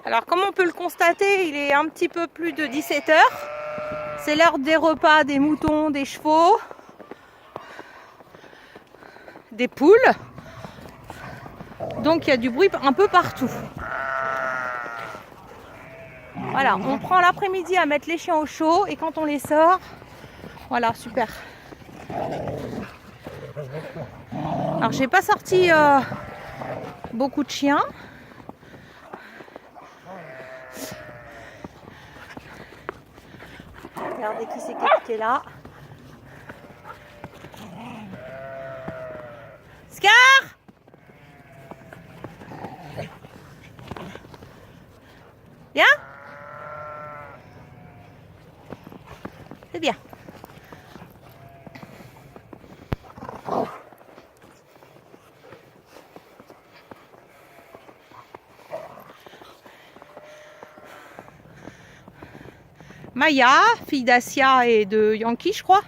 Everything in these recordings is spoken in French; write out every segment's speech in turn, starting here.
Alors comme on peut le constater, il est un petit peu plus de 17 h. C'est l'heure des repas des moutons, des chevaux, des poules. Donc il y a du bruit un peu partout. Voilà, on prend l'après-midi à mettre les chiens au chaud et quand on les sort, voilà, super. Alors j'ai pas sorti beaucoup de chiens. Regardez qui c'est qui est là. Scar! Viens! C'est bien. Maya, fille d'Asia et de Yankee, je crois.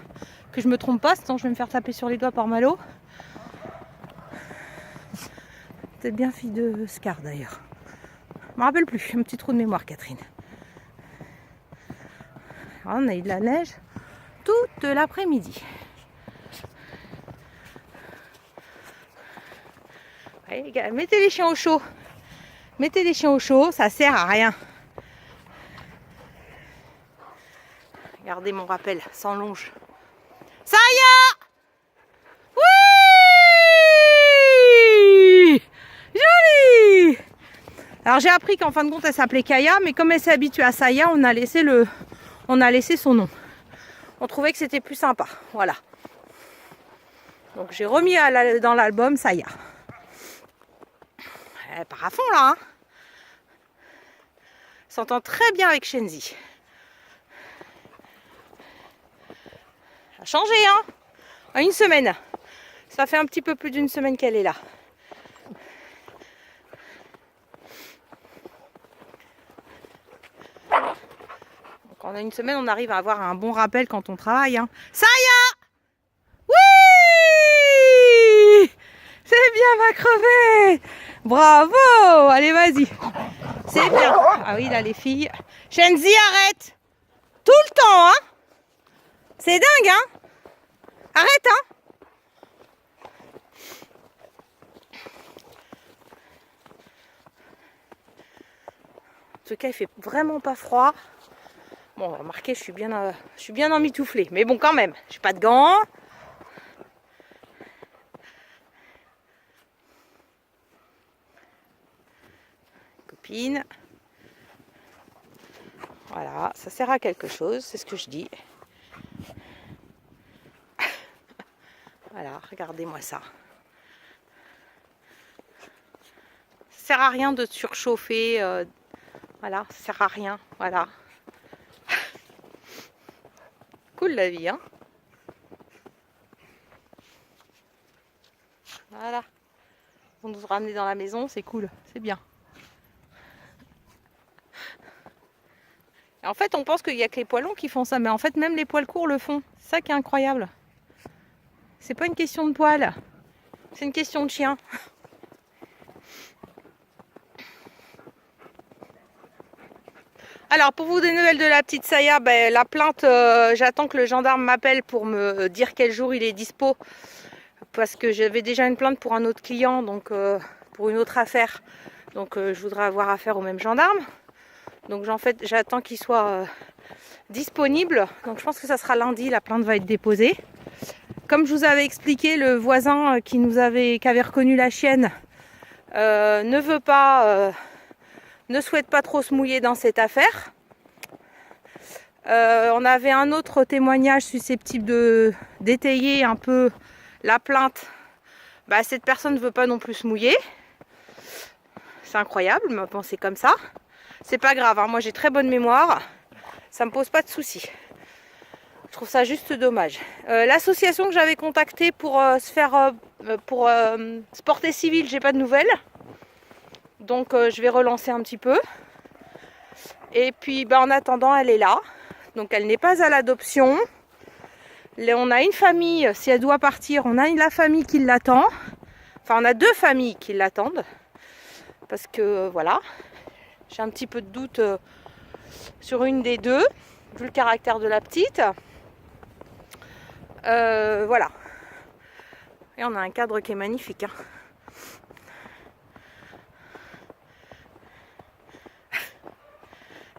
Que je me trompe pas, sinon je vais me faire taper sur les doigts par Malo. C'est bien fille de Scar d'ailleurs. Je me rappelle plus, un petit trou de mémoire, Catherine. Alors, on a eu de la neige toute l'après-midi. Allez, mettez les chiens au chaud. Mettez les chiens au chaud, ça sert à rien. Regardez mon rappel, sans longe. Ça y est! Oui! Joli! Alors j'ai appris qu'en fin de compte elle s'appelait Kaya, mais comme elle s'est habituée à Saya, on a laissé son nom. On trouvait que c'était plus sympa, voilà. Donc j'ai remis dans l'album Saya. Elle part à fond là, hein. Elle s'entend très bien avec Shenzi. Ça a changé, hein, en une semaine. Ça fait un petit peu plus d'une semaine qu'elle est là. Donc en une semaine, on arrive à avoir un bon rappel quand on travaille, hein. Saya! Oui! C'est bien ma crevette! Bravo! Allez, vas-y. C'est bien. Ah oui, là, les filles. Shenzi, arrête! Tout le temps, hein? C'est dingue, hein? Arrête, hein? En tout cas, il fait vraiment pas froid. Bon, remarquez, je suis bien emmitouflée. Mais bon, quand même, j'ai pas de gants. Copine. Voilà, ça sert à quelque chose, c'est ce que je dis. Voilà, regardez-moi ça. Ça sert à rien de surchauffer. Voilà, ça sert à rien. Voilà. Cool la vie, hein. Voilà. On nous ramener dans la maison, c'est cool, c'est bien. Et en fait, on pense qu'il n'y a que les poils longs qui font ça, mais en fait, même les poils courts le font. C'est ça qui est incroyable. C'est pas une question de poils, c'est une question de chien. Alors, pour vous des nouvelles de la petite Saya, ben, la plainte, j'attends que le gendarme m'appelle pour me dire quel jour il est dispo. Parce que j'avais déjà une plainte pour un autre client, donc pour une autre affaire. Donc je voudrais avoir affaire au même gendarme. Donc en fait, j'attends qu'il soit disponible. Donc je pense que ça sera lundi, la plainte va être déposée. Comme je vous avais expliqué, le voisin qui avait reconnu la chienne ne souhaite pas trop se mouiller dans cette affaire. On avait un autre témoignage susceptible d'étayer un peu la plainte. Bah, cette personne ne veut pas non plus se mouiller. C'est incroyable, mais bon, c'est comme ça. C'est pas grave, hein. Moi j'ai très bonne mémoire. Ça me pose pas de soucis. Je trouve ça juste dommage. L'association que j'avais contactée pour se porter civil, j'ai pas de nouvelles. Donc je vais relancer un petit peu. Et puis bah, en attendant, elle est là. Donc elle n'est pas à l'adoption. On a une famille, si elle doit partir, on a la famille qui l'attend. Enfin, on a deux familles qui l'attendent. Parce que voilà. J'ai un petit peu de doute sur une des deux, vu le caractère de la petite. Voilà. Et on a un cadre qui est magnifique. Hein.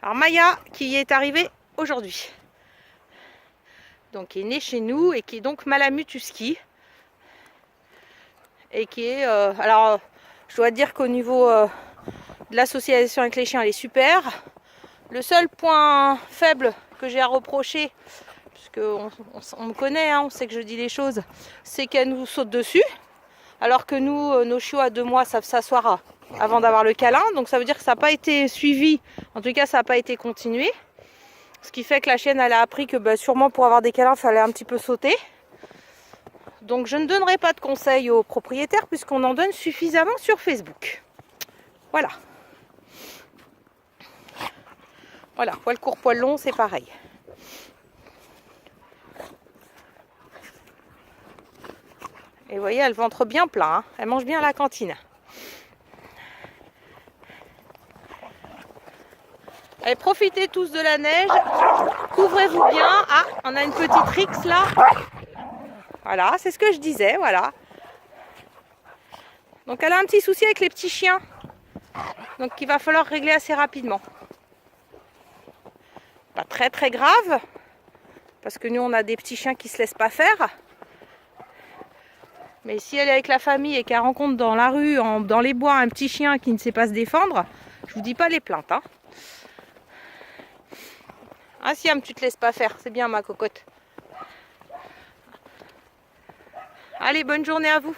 Alors Maya qui est arrivée aujourd'hui. Donc qui est née chez nous et qui est donc Malamute Husky. Et qui est... alors je dois dire qu'au niveau de l'association avec les chiens, elle est super. Le seul point faible que j'ai à reprocher, puisqu'on me connaît, hein, on sait que je dis les choses, c'est qu'elle nous saute dessus. Alors que nous, nos chiots à 2 mois savent s'asseoir avant d'avoir le câlin. Donc ça veut dire que ça n'a pas été suivi. En tout cas, ça n'a pas été continué. Ce qui fait que la chienne, elle a appris que sûrement pour avoir des câlins, il fallait un petit peu sauter. Donc je ne donnerai pas de conseils aux propriétaires puisqu'on en donne suffisamment sur Facebook. Voilà. Voilà, poil court, poil long, c'est pareil. Et vous voyez, elle ventre bien plein. Hein. Elle mange bien à la cantine. Allez, profitez tous de la neige. Couvrez-vous bien. Ah, on a une petite rixe là. Voilà, c'est ce que je disais, voilà. Donc elle a un petit souci avec les petits chiens. Donc il va falloir régler assez rapidement. Pas très très grave. Parce que nous on a des petits chiens qui ne se laissent pas faire. Mais si elle est avec la famille et qu'elle rencontre dans la rue, dans les bois, un petit chien qui ne sait pas se défendre, je vous dis pas les plaintes. Hein. Ah Siam, tu te laisses pas faire, c'est bien ma cocotte. Allez, bonne journée à vous.